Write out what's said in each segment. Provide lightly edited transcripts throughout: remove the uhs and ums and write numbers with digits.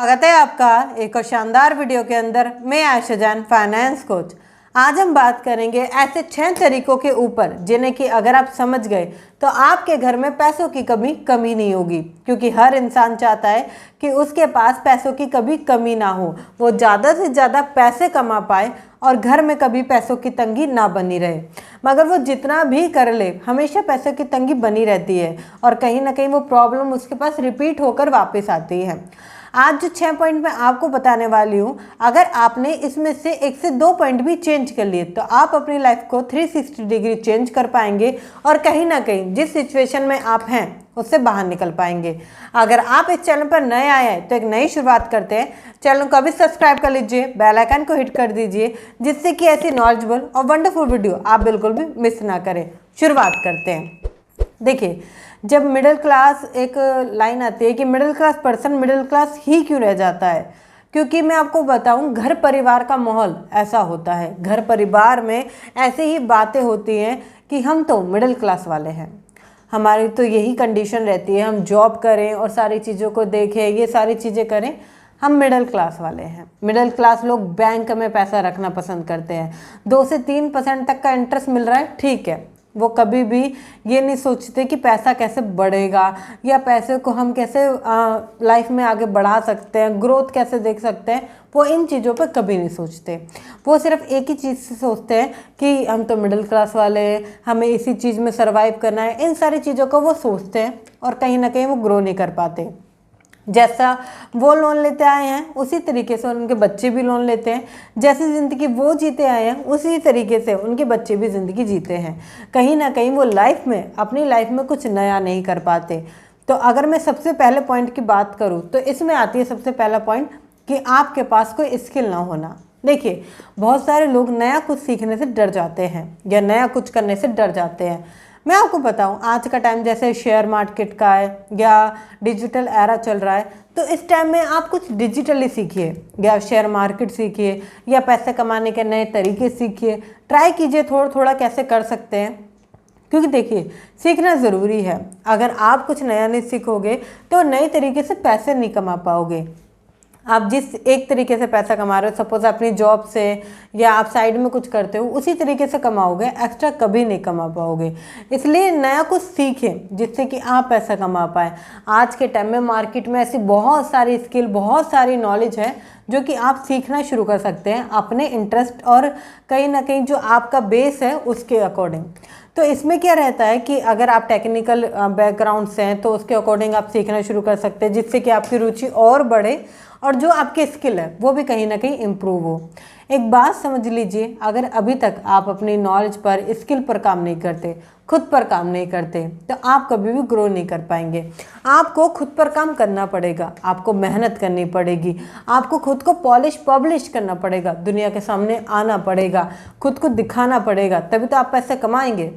स्वागत है आपका एक और शानदार वीडियो के अंदर। मैं आयशा जान, फाइनेंस कोच। आज हम बात करेंगे ऐसे 6 तरीकों के ऊपर जिन्हें कि अगर आप समझ गए तो आपके घर में पैसों की कमी नहीं होगी, क्योंकि हर इंसान चाहता है कि उसके पास पैसों की कभी कमी ना हो, वो ज़्यादा से ज़्यादा पैसे कमा पाए और घर में कभी पैसों की तंगी ना बनी रहे। मगर वो जितना भी कर ले हमेशा पैसों की तंगी बनी रहती है और कहीं ना कहीं वो प्रॉब्लम उसके पास रिपीट होकर वापस आती है। आज जो 6 पॉइंट मैं आपको बताने वाली हूँ, अगर आपने इसमें से 1 से 2 पॉइंट भी चेंज कर लिए तो आप अपनी लाइफ को 360 डिग्री चेंज कर पाएंगे और कहीं ना कहीं जिस सिचुएशन में आप हैं उससे बाहर निकल पाएंगे। अगर आप इस चैनल पर नए आए हैं तो एक नई शुरुआत करते हैं। चैनल को अभी सब्सक्राइब कर लीजिए, बेल आइकन को हिट कर दीजिए, जिससे कि ऐसी नॉलेजेबल और वंडरफुल वीडियो आप बिल्कुल भी मिस ना करें। शुरुआत करते हैं। देखिए, जब मिडिल क्लास, एक लाइन आती है कि middle class person middle class ही क्यों रह जाता है, क्योंकि मैं आपको बताऊं घर परिवार का माहौल ऐसा होता है। घर परिवार में ऐसे ही बातें होती हैं कि हम तो मिडिल क्लास वाले हैं, हमारी तो यही कंडीशन रहती है, हम जॉब करें और सारी चीज़ों को देखें, ये सारी चीज़ें करें, हम मिडिल क्लास वाले हैं। मिडिल क्लास लोग बैंक में पैसा रखना पसंद करते हैं। 2 से 3% तक का इंटरेस्ट मिल रहा है, ठीक है। वो कभी भी ये नहीं सोचते कि पैसा कैसे बढ़ेगा या पैसे को हम कैसे लाइफ में आगे बढ़ा सकते हैं, ग्रोथ कैसे देख सकते हैं। वो इन चीज़ों पे कभी नहीं सोचते। वो सिर्फ एक ही चीज़ से सोचते हैं कि हम तो मिडिल क्लास वाले हैं, हमें इसी चीज़ में सर्वाइव करना है। इन सारी चीज़ों को वो सोचते हैं और कहीं ना कहीं वो ग्रो नहीं कर पाते। जैसा वो लोन लेते आए हैं उसी तरीके से उनके बच्चे भी लोन लेते हैं। जैसी ज़िंदगी वो जीते आए हैं उसी तरीके से उनके बच्चे भी ज़िंदगी जीते हैं। कहीं ना कहीं वो लाइफ में, अपनी लाइफ में कुछ नया नहीं कर पाते। तो अगर मैं सबसे पहले पॉइंट की बात करूँ तो इसमें आती है सबसे पहला पॉइंट कि आपके पास कोई स्किल ना होना। देखिए, बहुत सारे लोग नया कुछ सीखने से डर जाते हैं या नया कुछ करने से डर जाते हैं। मैं आपको बताऊं, आज का टाइम जैसे शेयर मार्केट का है या डिजिटल एरा चल रहा है, तो इस टाइम में आप कुछ डिजिटली सीखिए या शेयर मार्केट सीखिए या पैसे कमाने के नए तरीके सीखिए। ट्राई कीजिए थोड़ा थोड़ा कैसे कर सकते हैं, क्योंकि देखिए सीखना ज़रूरी है। अगर आप कुछ नया नहीं सीखोगे तो नए तरीके से पैसे नहीं कमा पाओगे। आप जिस एक तरीके से पैसा कमा रहे हो, सपोज अपनी जॉब से या आप साइड में कुछ करते हो, उसी तरीके से कमाओगे, एक्स्ट्रा कभी नहीं कमा पाओगे। इसलिए नया कुछ सीखें जिससे कि आप पैसा कमा पाए। आज के टाइम में मार्केट में ऐसी बहुत सारी स्किल, बहुत सारी नॉलेज है जो कि आप सीखना शुरू कर सकते हैं अपने इंटरेस्ट और कहीं ना कहीं जो आपका बेस है उसके अकॉर्डिंग। तो इसमें क्या रहता है कि अगर आप टेक्निकल बैकग्राउंड से हैं तो उसके अकॉर्डिंग आप सीखना शुरू कर सकते हैं, जिससे कि आपकी रुचि और बढ़े और जो आपकी स्किल है वो भी कहीं ना कहीं इम्प्रूव हो। एक बात समझ लीजिए, अगर अभी तक आप अपनी नॉलेज पर, स्किल पर काम नहीं करते, खुद पर काम नहीं करते, तो आप कभी भी ग्रो नहीं कर पाएंगे। आपको खुद पर काम करना पड़ेगा, आपको मेहनत करनी पड़ेगी, आपको खुद को पब्लिश करना पड़ेगा, दुनिया के सामने आना पड़ेगा, खुद को दिखाना पड़ेगा, तभी तो आप पैसे कमाएंगे।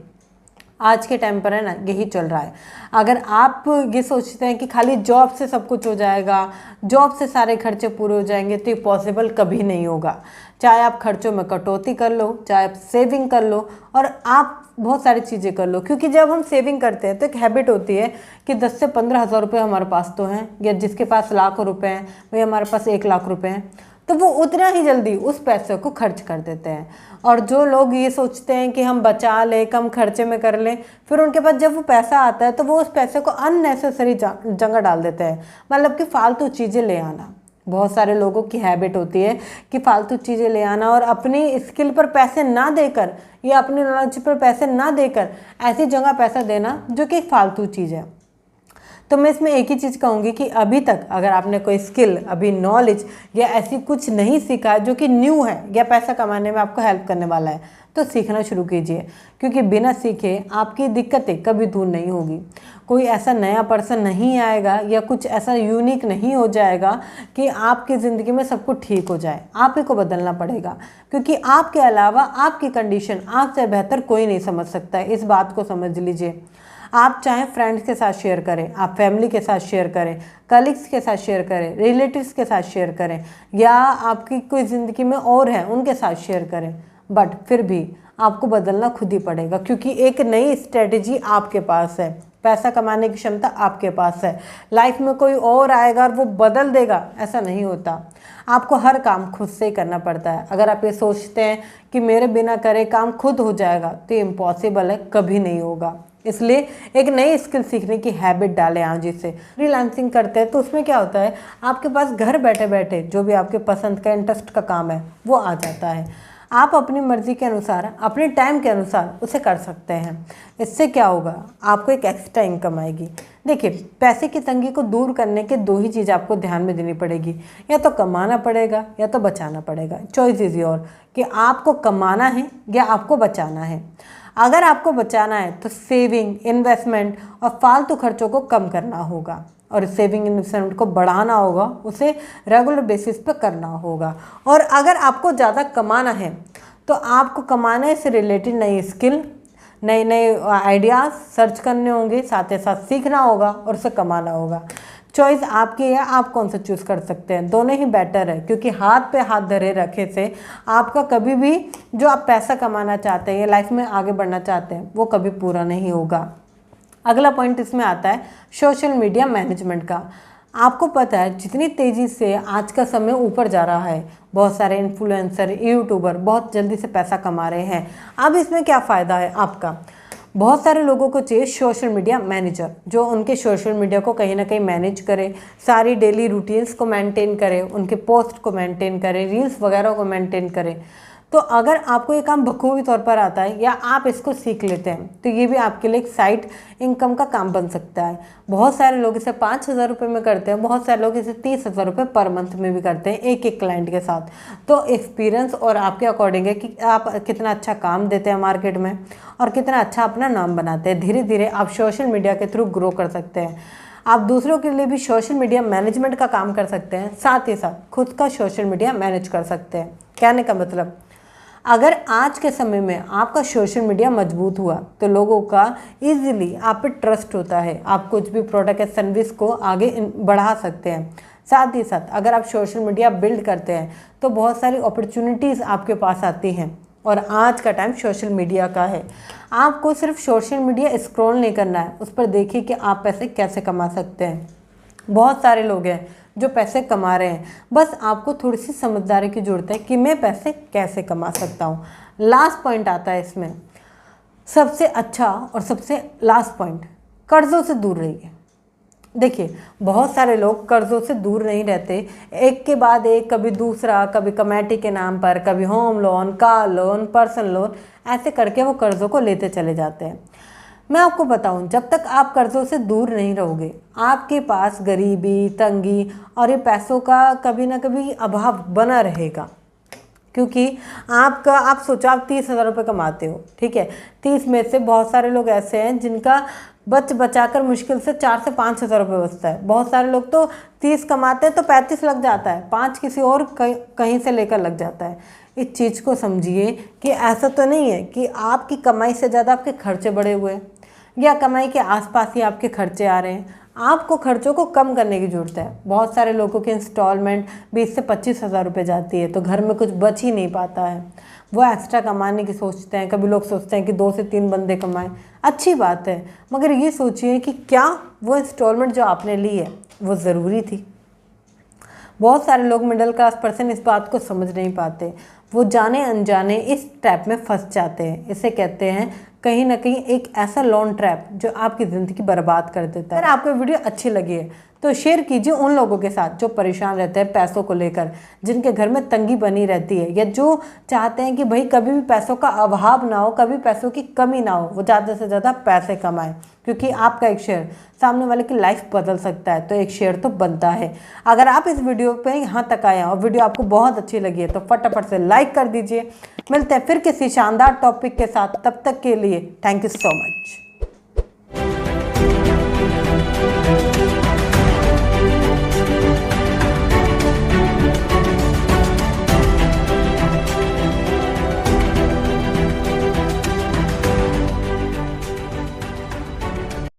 आज के टाइम पर है ना, यही चल रहा है। अगर आप ये सोचते हैं कि खाली जॉब से सब कुछ हो जाएगा, जॉब से सारे खर्चे पूरे हो जाएंगे, तो ये पॉसिबल कभी नहीं होगा। चाहे आप खर्चों में कटौती कर लो, चाहे आप सेविंग कर लो और आप बहुत सारी चीज़ें कर लो। क्योंकि जब हम सेविंग करते हैं तो एक हैबिट होती है कि 10 से 15 हज़ार रुपये हमारे पास तो हैं, या जिसके पास लाखों रुपए हैं वही हमारे पास 1 लाख रुपए हैं, तो वो उतना ही जल्दी उस पैसे को खर्च कर देते हैं। और जो लोग ये सोचते हैं कि हम बचा लें, कम खर्चे में कर लें, फिर उनके पास जब वो पैसा आता है तो वो उस पैसे को अननेसेसरी जगह डाल देते हैं, मतलब कि फालतू चीज़ें ले आना। बहुत सारे लोगों की हैबिट होती है कि फालतू चीज़ें ले आना और अपनी स्किल पर पैसे ना देकर या अपनी नॉलेज पर पैसे ना देकर ऐसी जगह पैसा देना जो कि फालतू चीज़ है। तो मैं इसमें एक ही चीज़ कहूँगी कि अभी तक अगर आपने कोई स्किल, अभी नॉलेज या ऐसी कुछ नहीं सीखा है जो कि न्यू है या पैसा कमाने में आपको हेल्प करने वाला है, तो सीखना शुरू कीजिए। क्योंकि बिना सीखे आपकी दिक्कतें कभी दूर नहीं होगी। कोई ऐसा नया पर्सन नहीं आएगा या कुछ ऐसा यूनिक नहीं हो जाएगा कि आपकी ज़िंदगी में सब कुछ ठीक हो जाए। आप ही को बदलना पड़ेगा, क्योंकि आपके अलावा आपकी कंडीशन आपसे बेहतर कोई नहीं समझ सकता है। इस बात को समझ लीजिए। आप चाहे फ्रेंड्स के साथ शेयर करें, आप फैमिली के साथ शेयर करें, कलीग्स के साथ शेयर करें, रिलेटिव्स के साथ शेयर करें, या आपकी कोई ज़िंदगी में और है उनके साथ शेयर करें, बट फिर भी आपको बदलना खुद ही पड़ेगा, क्योंकि एक नई स्ट्रेटजी आपके पास है। पैसा कमाने की क्षमता आपके पास है। लाइफ में कोई और आएगा और वो बदल देगा, ऐसा नहीं होता। आपको हर काम खुद से ही करना पड़ता है। अगर आप ये सोचते हैं कि मेरे बिना करे काम खुद हो जाएगा तो ये इम्पॉसिबल है, कभी नहीं होगा। इसलिए एक नई स्किल सीखने की हैबिट डालें आज से। फ्रीलांसिंग करते हैं तो उसमें क्या होता है, आपके पास घर बैठे बैठे जो भी आपके पसंद का, इंटरेस्ट का काम है वो आ जाता है। आप अपनी मर्ज़ी के अनुसार, अपने टाइम के अनुसार उसे कर सकते हैं। इससे क्या होगा, आपको एक एक्स्ट्रा इनकम आएगी। देखिए, पैसे की तंगी को दूर करने के दो ही चीज़ आपको ध्यान में देनी पड़ेगी, या तो कमाना पड़ेगा या तो बचाना पड़ेगा। चॉइस इज योर कि आपको कमाना है या आपको बचाना है। अगर आपको बचाना है तो सेविंग, इन्वेस्टमेंट और फालतू खर्चों को कम करना होगा, और सेविंग इन्वेस्टमेंट को बढ़ाना होगा, उसे रेगुलर बेसिस पे करना होगा। और अगर आपको ज़्यादा कमाना है तो आपको कमाने से रिलेटेड नई स्किल, नए नए आइडियाज़ सर्च करने होंगे, साथ ही साथ सीखना होगा और उसे कमाना होगा। चॉइस आपकी है, आप कौन सा चूज़ कर सकते हैं। दोनों ही बेटर है, क्योंकि हाथ पे हाथ धरे रखे से आपका कभी भी जो आप पैसा कमाना चाहते हैं या लाइफ में आगे बढ़ना चाहते हैं वो कभी पूरा नहीं होगा। अगला पॉइंट इसमें आता है सोशल मीडिया मैनेजमेंट का। आपको पता है जितनी तेज़ी से आज का समय ऊपर जा रहा है, बहुत सारे इन्फ्लुएंसर, यूट्यूबर बहुत जल्दी से पैसा कमा रहे हैं। अब इसमें क्या फ़ायदा है आपका, बहुत सारे लोगों को चाहिए सोशल मीडिया मैनेजर, जो उनके सोशल मीडिया को कहीं ना कहीं मैनेज करे, सारी डेली रूटीन्स को मेंटेन करे, उनके पोस्ट को मेंटेन करे, रील्स वगैरह को मेंटेन करे। तो अगर आपको ये काम बखूबी तौर पर आता है या आप इसको सीख लेते हैं तो ये भी आपके लिए एक साइड इनकम का काम बन सकता है। बहुत सारे लोग इसे 5,000 रुपये में करते हैं, बहुत सारे लोग इसे 30,000 रुपये पर मंथ में भी करते हैं एक एक क्लाइंट के साथ। तो एक्सपीरियंस और आपके अकॉर्डिंग है कि आप कितना अच्छा काम देते हैं मार्केट में और कितना अच्छा अपना नाम बनाते हैं। धीरे धीरे आप सोशल मीडिया के थ्रू ग्रो कर सकते हैं। आप दूसरों के लिए भी सोशल मीडिया मैनेजमेंट का काम कर सकते हैं, साथ ही साथ खुद का सोशल मीडिया मैनेज कर सकते हैं। कहने का मतलब, अगर आज के समय में आपका सोशल मीडिया मजबूत हुआ तो लोगों का इजीली आप पे ट्रस्ट होता है, आप कुछ भी प्रोडक्ट या सर्विस को आगे बढ़ा सकते हैं। साथ ही साथ अगर आप सोशल मीडिया बिल्ड करते हैं तो बहुत सारी अपॉर्चुनिटीज़ आपके पास आती हैं, और आज का टाइम सोशल मीडिया का है। आपको सिर्फ सोशल मीडिया स्क्रॉल नहीं करना है, उस पर देखिए कि आप पैसे कैसे कमा सकते हैं। बहुत सारे लोग हैं जो पैसे कमा रहे हैं, बस आपको थोड़ी सी समझदारी की ज़रूरत है कि मैं पैसे कैसे कमा सकता हूँ। लास्ट पॉइंट आता है इसमें, सबसे अच्छा और सबसे लास्ट पॉइंट, कर्ज़ों से दूर रहिए। देखिए, बहुत सारे लोग कर्ज़ों से दूर नहीं रहते, एक के बाद एक, कभी दूसरा, कभी कमेटी के नाम पर, कभी home loan, car loan, personal loan, ऐसे करके वो कर्ज़ों को लेते चले जाते हैं। मैं आपको बताऊं, जब तक आप कर्ज़ों से दूर नहीं रहोगे, आपके पास गरीबी, तंगी और ये पैसों का कभी ना कभी अभाव बना रहेगा। क्योंकि आप सोचो, आप 30,000 रुपये कमाते हो, ठीक है, 30 में से बहुत सारे लोग ऐसे हैं जिनका बचाकर मुश्किल से 4 से 5,000 रुपये बचता है। बहुत सारे लोग तो 30 कमाते हैं तो 35 लग जाता है, 5 किसी और कहीं से लेकर लग जाता है। इस चीज़ को समझिए कि ऐसा तो नहीं है कि आपकी कमाई से ज़्यादा आपके खर्चे बढ़े हुए हैं या कमाई के आसपास ही आपके खर्चे आ रहे हैं। आपको खर्चों को कम करने की ज़रूरत है। बहुत सारे लोगों की इंस्टॉलमेंट 20 से 25,000 रुपये जाती है, तो घर में कुछ बच ही नहीं पाता है। वो एक्स्ट्रा कमाने की सोचते हैं। कभी लोग सोचते हैं कि 2 से 3 बंदे कमाएं, अच्छी बात है, मगर ये सोचिए कि क्या वो इंस्टॉलमेंट जो आपने ली है वो ज़रूरी थी। बहुत सारे लोग, मिडिल क्लास पर्सन, इस बात को समझ नहीं पाते। वो जाने अनजाने इस ट्रैप में फंस जाते हैं। इसे कहते हैं कहीं ना कहीं एक ऐसा लोन ट्रैप जो आपकी ज़िंदगी बर्बाद कर देता है। अगर आपको वीडियो अच्छी लगी है तो शेयर कीजिए उन लोगों के साथ जो परेशान रहते हैं पैसों को लेकर, जिनके घर में तंगी बनी रहती है, या जो चाहते हैं कि भाई कभी भी पैसों का अभाव ना हो, कभी पैसों की कमी ना हो, वो ज़्यादा से ज़्यादा पैसे कमाएं। क्योंकि आपका एक शेयर सामने वाले की लाइफ बदल सकता है, तो एक शेयर तो बनता है। अगर आप इस वीडियो पे यहाँ तक आए हैं और वीडियो आपको बहुत अच्छी लगी है तो फटाफट से लाइक कर दीजिए। मिलते हैं फिर किसी शानदार टॉपिक के साथ, तब तक के लिए थैंक यू सो मच।